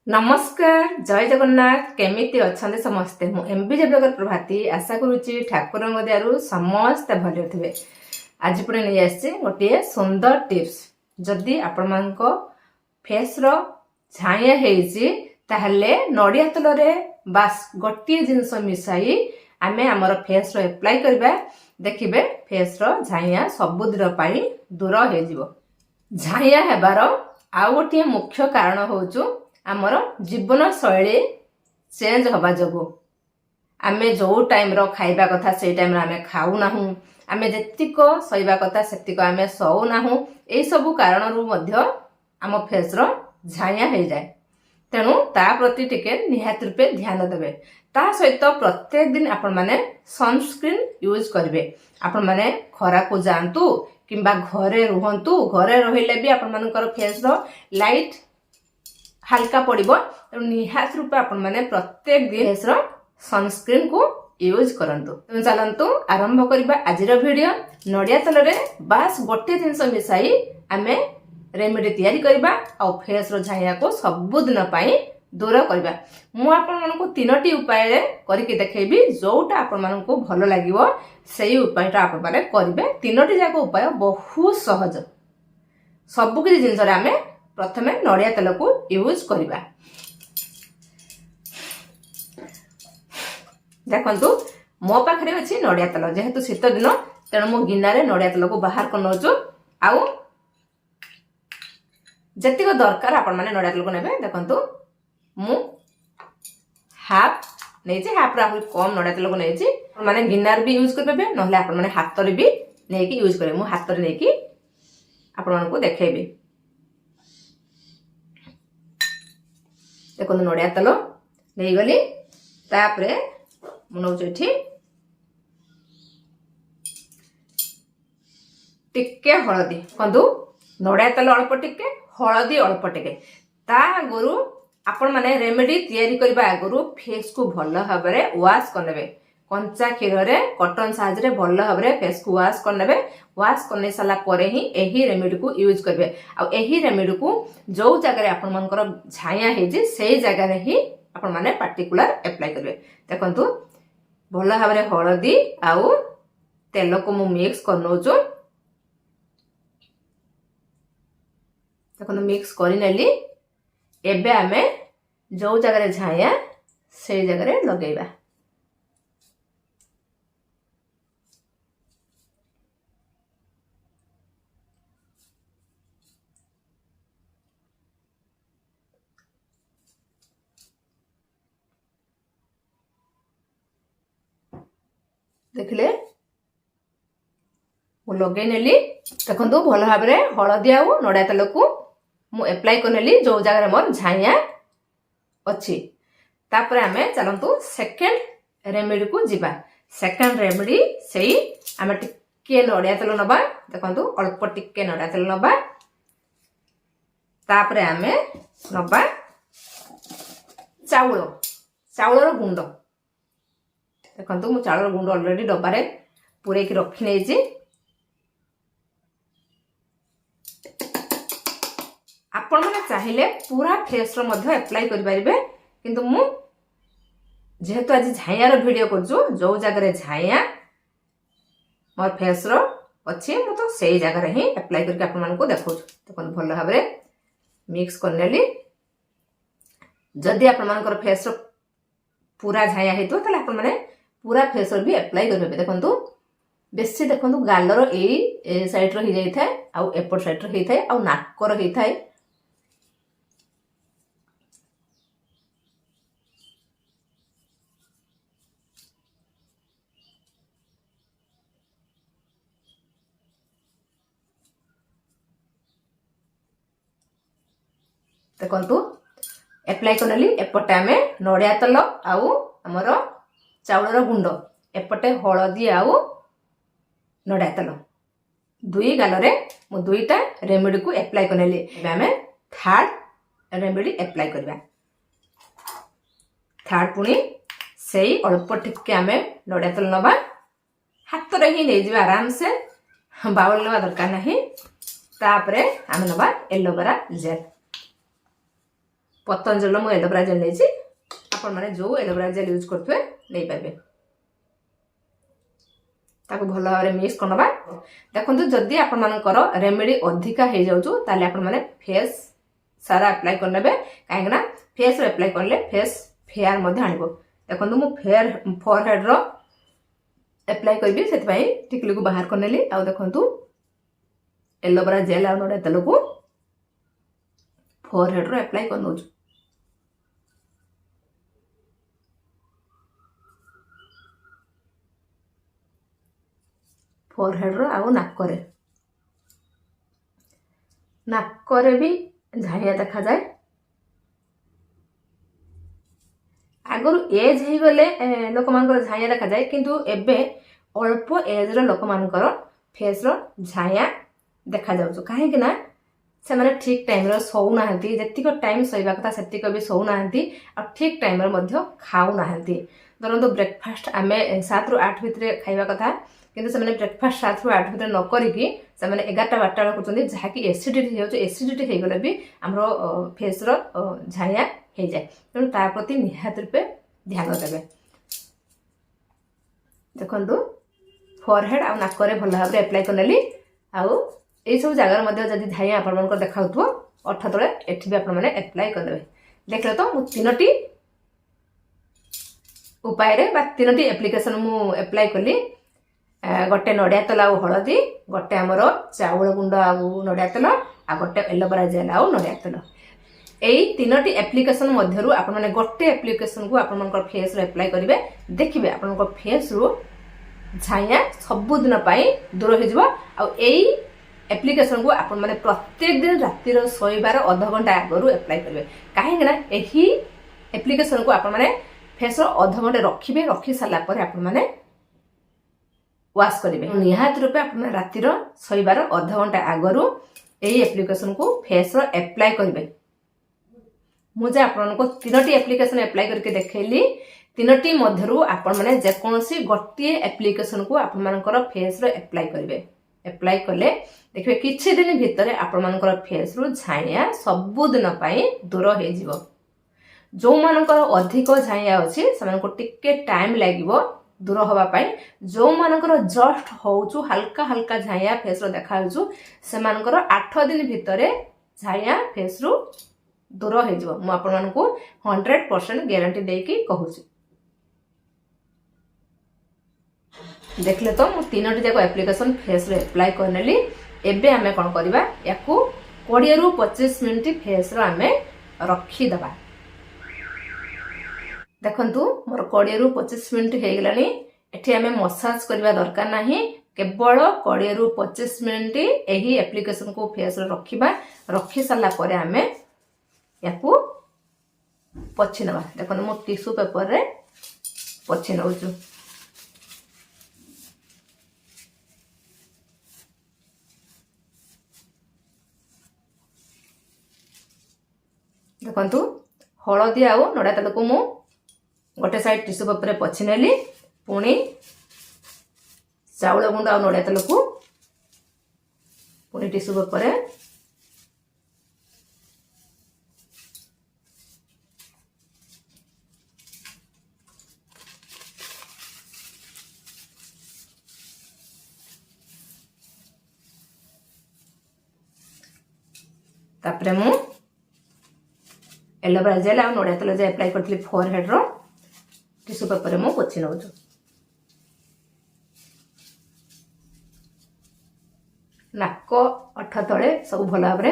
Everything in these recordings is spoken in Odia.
नमस्कार जय जगन्नाथ केमिति अच्छे समस्ते मु एमबीजे ब्लॉगर प्रभाती आशा करुच्ची ठाकुर दयारु समस्ते भले थे। आज पुणे नहीं आसी गोटे सुंदर टिप्स जदि आपण मान फेस झाइया ताहले नड़िया तेल रे बास गोटे जिनस मिसाई आमे आमर फेस एप्लाई करबा देखिबे फेस झाइया सबुदिन पाई दूर हो जिवो। झाइया हेबार आउ गोटे मुख्य कारण होचु आमर जीवन शैली चेंज हवा जोगु आमे जो टाइम रो खाइबा कथा से टाइम रे आमे खाऊ नाहु, आमे जेतिक सहीबा कथा सेतिक आमे सौ नाहु। एई सब कारण रु मध्य आम फेस रो झाइया हो जाए। तेणु ता प्रति टिके निहात रूपे ध्यान देबे। ता सहित प्रत्येक दिन आपण माने सनस्क्रीन यूज करिवे। आपण माने खरा को जानतु किंबा घरे रुहंतु, घरे रहिले भी आपण मानकर फेस रो लाइट हल्का पड़िबो। निहात रूपे आपण माने प्रत्येक दिन फेस रो सनस्क्रीन को यूज करंतु। तो चलंतु आरंभ करबा आजिर वीडियो। नड़िया तेल रे बास गोटे जिंस मिसाई आमे रेमेडी तयारी करबा आ फेस रो झाइया को सबुदिन पाई दूर करबा। मु आपण मानकु तीनोटी उपाय रे करके देखैबी। जोटा आपण मानकु भलो लागिवो सेही उपायटा आपण माने करबे। तीनोटी जाको उपाय बहुत सहज। सब किछि जिंस रे आमे प्रथमे नड़िया तेल को यूज करबा। देखंतु मो पाखरे अछि नड़िया तेल। जेहेतु शीत दिन तेणु मो गिनारे नड़िया तेल को बाहर कर नौचु। आउ जतिक दरकार आपण माने नड़िया तेल को नेबे। देखंतु मु हाफ नेछि, हाफ रा कम नड़िया तेल को नेछि। माने गिनार भी यूज करबे नहले आपण माने हाथ रे भी नेकी यूज करबे। मु हाथ रे नेकी आपण मानकु को देखेबी। देखो नड़िया तेल नहीं गली तापरे मुझे टिके हलदी कंदु नड़िया तेल अल्प टिके हलदी अल्प टिके ता आगुरु आपण माने रेमेडी तयारी करबा आगुरु फेस को भल भाबरे वाश करनेबे। कंचा क्षीर रे कॉटन साहाय्य रे भल भाबरे फेस को वाश करनेबे। वाश करने साला परे ही एही रेमेडी को यूज करबे। आ एही रेमेडी को जो जगह रे आपण मानकर झाइया हेजी सेही जगह रे ही आपण माने पार्टिकुलर अप्लाई करबे। देखंतु भल भाबरे हळदी आउ तेल को मु मिक्स कर नउचो। देखंतु मिक्स करि नेली। एबे आमे जो जगह रे झाइया सेही जगह रे लगेबा। देखले मु लगे नेली। देखंतु भल भाबरे हळदी आउ नड़िया तेल को मु अप्लाई कर नेली जो जगह रे मोर झाइया अछि। तापर आमे चलंतु सेकंड रेमेडी को जिबा। सेकंड रेमेडी सेही आमे टिके नड़िया तेल नबा। देखंतु अल्प टिके नड़िया तेल नबा। तापर आमे नबा चाउल गुंड। देखंतु मु चाउल गुंड ऑलरेडी डब्बा रे पूरे की रखी नेछि। आपण माने चाहिले पूरा फेस रो मध्ये अप्लाई करि परिबे। किंतु मु जेहेतु आज झाइया रो वीडियो करजु जो जगह रे झाइया मोर फेस रो अछि मु तो सेही जगह रे ही अप्लाई करके आपण मान को देखौ। देखन भल भाबरे मिक्स करनेली। जदि आपण मानकर फेस रो पूरा झाइया हेतो तले आपण माने पूरा फेस भी अप्लाई करबे। देखंतु बेसी देखंतु गालर ए साइड रो ही जाई थाए आउ एपट साइड रो ही थाए आउ नाक रो ही थाए। देखंतु अप्लाई करनेली। एपटे आमे नड़िया तेल आउ हमर चाउल गुंड, एपटे हळदी आउ नड़िया तेल दुई गाल रे मु दुईटा रेमेडी को अप्लाई करनेली। आमे थर्ड रेमेडी अप्लाई करबा। थर्ड पुनी सेही अल्प टिके आमे नड़िया तेल नबा। हाथ रे ही नै जिबा आराम से, बाउल लेवा दरकार नाही। तापरे आमे नबा एलोवेरा जेल। ପତଞ୍ଜଳିର ମୁଁ ଏଲୋଭେରା ଜେଲ୍ ନେଇଛି। ଆପଣମାନେ ଯେଉଁ ଏଲୋଭେରା ଜେଲ୍ ୟୁଜ୍ କରୁଥିବେ ନେଇପାରିବେ। ତାକୁ ଭଲ ଭାବରେ ମିକ୍ସ କରିନେବା। ଦେଖନ୍ତୁ ଯଦି ଆପଣମାନଙ୍କର ରେମେଡି ଅଧିକା ହେଇଯାଉଛି ତାହେଲେ ଆପଣମାନେ ଫେସ୍ ସାରା ଆପ୍ଲାଏ କରିନେବେ, କାହିଁକିନା ଫେସ୍ରେ ଆପ୍ଲାଏ କଲେ ଫେସ୍ ଫେୟାର ମଧ୍ୟ ଆଣିବ। ଦେଖନ୍ତୁ ମୁଁ ଫୋରହେଡ୍ର ଆପ୍ଲାଏ କରିବି, ସେଥିପାଇଁ ଟିକିଲିକୁ ବାହାର କରିନେଲି। ଆଉ ଦେଖନ୍ତୁ ଏଲୋଭେରା ଜେଲ୍ ଆଉ ନଡ଼ିଆ ତେଲକୁ ଫୋରହେଡ୍ର ଆପ୍ଲାଏ କରିନେଉଛୁ। ଫୋରହେଡ୍ର ଆଉ ନାକରେ ବି ଝାଇଁଆ ଦେଖାଯାଏ। ଆଗରୁ ଏଜ୍ ହେଇଗଲେ ଲୋକମାନଙ୍କର ଝାଇଁଆ ଦେଖାଯାଏ, କିନ୍ତୁ ଏବେ ଅଳ୍ପ ଏଜ୍ର ଲୋକମାନଙ୍କର ଫେସ୍ର ଝାଇଁଆ ଦେଖାଯାଉଛି। କାହିଁକି ନା ସେମାନେ ଠିକ୍ ଟାଇମ୍ରେ ଶୋଉନାହାନ୍ତି, ଯେତିକ ଟାଇମ୍ ଶୋଇବା କଥା ସେତିକ ବି ଶୋଉନାହାନ୍ତି, ଆଉ ଠିକ୍ ଟାଇମ୍ରେ ମଧ୍ୟ ଖାଉନାହାନ୍ତି। ଧରନ୍ତୁ ବ୍ରେକଫାଷ୍ଟ ଆମେ 7 ରୁ 8 ଭିତରେ ଖାଇବା କଥା, କିନ୍ତୁ ସେମାନେ ବ୍ରେକଫାଷ୍ଟ 7 ରୁ 8 ଭିତରେ ନ କରିକି ସେମାନେ 11ଟା 12ଟା ବେଳେ କରୁଛନ୍ତି, ଯାହାକି ଏସିଡିଟି ହେଇଯାଉଛି। ଏସିଡିଟି ହେଇଗଲେ ବି ଆମର ଫେସ୍ର ଝାଇଁଆ ହେଇଯାଏ। ତେଣୁ ତା ପ୍ରତି ନିହାତି ରୂପେ ଧ୍ୟାନ ଦେବେ। ଦେଖନ୍ତୁ ଫୋରହେଡ୍ ଆଉ ନାକରେ ଭଲ ଭାବରେ ଆପ୍ଲାଏ କରିନେଲି। ଆଉ ଏଇସବୁ ଜାଗାରେ ମଧ୍ୟ ଯଦି ଝାଇଁଆ ଆପଣମାନଙ୍କର ଦେଖାଉଥିବ ଓଠ ତଳେ, ଏଠି ବି ଆପଣମାନେ ଆପ୍ଲାଏ କରିଦେବେ। ଦେଖିଲେ ତ ମୁଁ 3ଟି ଉପାୟରେ ବା 3ଟି ଆପ୍ଲିକେସନ୍ ମୁଁ ଆପ୍ଲାଏ କଲି। ଗୋଟେ ନଡ଼ିଆ ତେଲ ଆଉ ହଳଦୀ, ଗୋଟେ ଆମର ଚାଉଳ ଗୁଣ୍ଡ ଆଉ ନଡ଼ିଆ ତେଲ, ଆଉ ଗୋଟେ ଏଲୋଭେରା ଜେଲ୍ ଆଉ ନଡ଼ିଆ ତେଲ। এই 3ଟି ଆପ୍ଲିକେସନ୍ ମଧ୍ୟରୁ ଆପଣମାନେ ଗୋଟେ ଆପ୍ଲିକେସନ୍କୁ ଆପଣଙ୍କର ଫେସ୍ରେ ଆପ୍ଲାଏ କରିବେ। ଦେଖିବେ ଆପଣଙ୍କ ଫେସ୍ରୁ ଝାଇଁଆ ସବୁଦିନ ପାଇଁ ଦୂର ହେଇଯିବ। ଆଉ ଏଇ ଆପ୍ଲିକେସନ୍କୁ ଆପଣମାନେ ପ୍ରତ୍ୟେକ ଦିନ ରାତିର ଶୋଇବାର ଅଧଘଣ୍ଟା ଆଗରୁ ଆପ୍ଲାଏ କରିବେ। କାହିଁକିନା ଏହି ଆପ୍ଲିକେସନ୍କୁ ଆପଣମାନେ ଫେସ୍ର ଅଧଘଣ୍ଟେ ରଖିବେ। ରଖି ସାରିଲା ପରେ ଆପଣମାନେ ୱାଶ୍ କରିବେ। ନିହାତି ରୂପେ ଆପଣମାନେ ରାତିର ଶୋଇବାର ଅଧଘଣ୍ଟା ଆଗରୁ ଏହି ଆପ୍ଲିକେସନ୍କୁ ଫେସ୍ର ଆପ୍ଲାଏ କରିବେ। ମୁଁ ଯେ ଆପଣଙ୍କୁ 3ଟି ଆପ୍ଲିକେସନ୍ ଆପ୍ଲାଏ କରିକି ଦେଖେଇଲି, 3ଟି ମଧ୍ୟରୁ ଆପଣମାନେ ଯେକୌଣସି ଗୋଟିଏ ଆପ୍ଲିକେସନ୍କୁ ଆପଣମାନଙ୍କର ଫେସ୍ରେ ଆପ୍ଲାଏ କରିବେ। ଆପ୍ଲାଏ କଲେ ଦେଖିବେ କିଛି ଦିନ ଭିତରେ ଆପଣମାନଙ୍କର ଫେସ୍ରୁ ଝାଇଁଆ ସବୁଦିନ ପାଇଁ ଦୂର ହେଇଯିବ। ଯେଉଁମାନଙ୍କର ଅଧିକ ଝାଇଁଆ ଅଛି ସେମାନଙ୍କୁ ଟିକେ ଟାଇମ୍ ଲାଗିବ ଦୂର ହେବା ପାଇଁ। ଯେଉଁମାନଙ୍କର ଜଷ୍ଟ ହେଉଛୁ ହାଲକା ହାଲକା ଝାଇଁଆ ଫେସ୍ର ଦେଖାଯାଉଛୁ, ସେମାନଙ୍କର 8 ଦିନ ଭିତରେ ଝାଇଁଆ ଫେସ୍ରୁ ଦୂର ହେଇଯିବ। ମୁଁ ଆପଣମାନଙ୍କୁ 100% ଗ୍ୟାରେଣ୍ଟି ଦେଇକି କହୁଛି। ଦେଖିଲେ ତ ମୁଁ 3ଟି ଯାକ ଆପ୍ଲିକେସନ୍ ଫେସ୍ରେ ଆପ୍ଲାଏ କରିନେଲି। ଏବେ ଆମେ କ'ଣ କରିବା, ୟାକୁ 20 ରୁ 25 ମିନିଟ୍ ଫେସ୍ର ଆମେ ରଖିଦେବା। ଦେଖନ୍ତୁ ମୋର 20 ରୁ 25 ମିନିଟ୍ ହେଇଗଲାଣି। ଏଠି ଆମେ ମସାଜ କରିବା ଦରକାର ନାହିଁ, କେବଳ 20 ରୁ 25 ମିନିଟ୍ ଏହି ଆପ୍ଲିକେସନ୍କୁ ଫେସ୍ରେ ରଖିବା। ରଖି ସାରିଲା ପରେ ଆମେ ୟାକୁ ପୋଛି ନେବା। ଦେଖନ୍ତୁ ମୁଁ ଟିସ୍ୟୁ ପେପରରେ ପୋଛି ନେଉଛୁ। ଦେଖନ୍ତୁ ହଳଦୀ ଆଉ ନଡ଼ିଆ ତେଲକୁ ମୁଁ ଗୋଟେ ସାଇଡ୍ ଟିସ୍ୟୁ ପେପରରେ ପୋଛି ନେଲି। ପୁଣି ଚାଉଳ ଗୁଣ୍ଡ ଆଉ ନଡ଼ିଆ ତେଲକୁ ପୁଣି ଟିସ୍ୟୁ ପେପରରେ तापरे मु एलोवेरा जेल आ नड़िया तेल जो एप्लाई करथि फोरहेड रो टिश्यू पेपर रे मु पोछि नउछु। नाक अठ तले सब भल भाव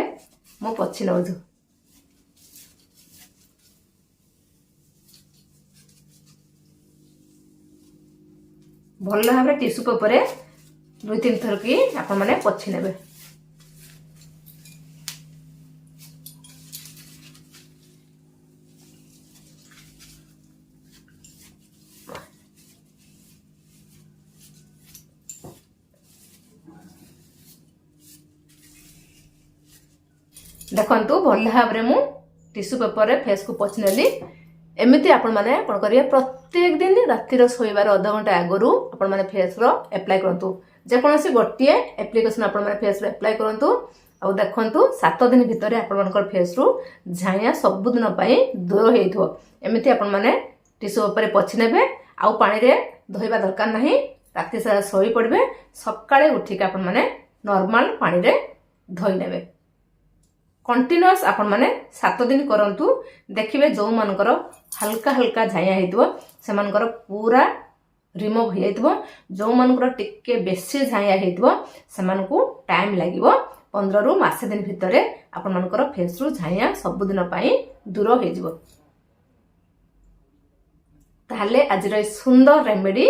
मु पोछि नउछु। भल भाव टिश्यू पेपर रे 2-3 थर की आपण माने पोछि नेबे। देखंतु भल भाव मु टिश्यू पेपर रे फेस को पोछि नेली। एमिति आपण माने कोन करिवे प्रत्येक दिन रातिर सोइबार आधा घंटा आगरु आपण माने फेस रो अप्लाई करंतु। जे कोनोसी गोटिए एप्लीकेशन आपण माने फेस रो अप्लाई करंतु ଆଉ ଦେଖନ୍ତୁ 7 ଦିନ ଭିତରେ ଆପଣଙ୍କର ଫେସ୍ରୁ ଝାଇଁଆ ସବୁଦିନ ପାଇଁ ଦୂର ହେଇଥିବ। ଏମିତି ଆପଣମାନେ ଟିସୁ ଉପରେ ପୋଛି ନେବେ, ଆଉ ପାଣିରେ ଧୋଇବା ଦରକାର ନାହିଁ। ରାତି ସାରା ଶୋଇ ପଡ଼ିବେ, ସକାଳେ ଉଠିକି ଆପଣମାନେ ନର୍ମାଲ ପାଣିରେ ଧୋଇ ନେବେ। କଣ୍ଟିନ୍ୟୁଅସ୍ ଆପଣମାନେ 7 ଦିନ କରନ୍ତୁ, ଦେଖିବେ ଯେଉଁମାନଙ୍କର ହାଲକା ହାଲକା ଝାଇଁଆ ହେଇଥିବ ସେମାନଙ୍କର ପୁରା ରିମୁଭ୍ ହେଇଯାଇଥିବ। ଯେଉଁମାନଙ୍କର ଟିକେ ବେଶୀ ଝାଇଁଆ ହେଇଥିବ ସେମାନଙ୍କୁ ଟାଇମ୍ ଲାଗିବ। 15ରୁ ମାସେ ଦିନ ଭିତରେ ଆପଣମାନଙ୍କର ଫେସ୍ରୁ ଝାଇଁଆ ସବୁଦିନ ପାଇଁ ଦୂର ହେଇଯିବ। ତାହେଲେ ଆଜିର এই ସୁନ୍ଦର ରେମେଡି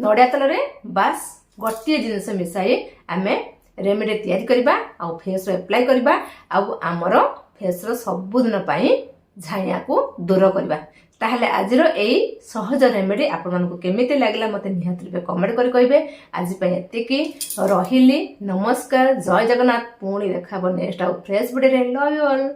ନଡ଼ିଆ ତେଲରେ ବାସ୍ ଗୋଟିଏ ଜିନିଷ ମିଶାଇ ଆମେ ରେମେଡି ତିଆରି କରିବା, ଆଉ ଫେସ୍ରେ ଆପ୍ଲାଏ କରିବା, ଆଉ ଆମର ଫେସ୍ର ସବୁଦିନ ପାଇଁ ଝାଇଁଆକୁ ଦୂର କରିବା। ତାହେଲେ ଆଜିର এই ସହଜ ରେମେଡି ଆପଣମାନଙ୍କୁ କେମିତି ଲାଗିଲା ମୋତେ ନିହାତି ରୂପେ କମେଣ୍ଟ କରି କହିବେ। ଆଜି ପାଇଁ ଏତିକି, ରହିଲି। ନମସ୍କାର, ଜୟ ଜଗନ୍ନାଥ। ପୁଣି ଦେଖା ହେବ ନେକ୍ସଟ ଆଉ ଫ୍ରେଶ୍ ଭିଡିଓରେ। Love you all.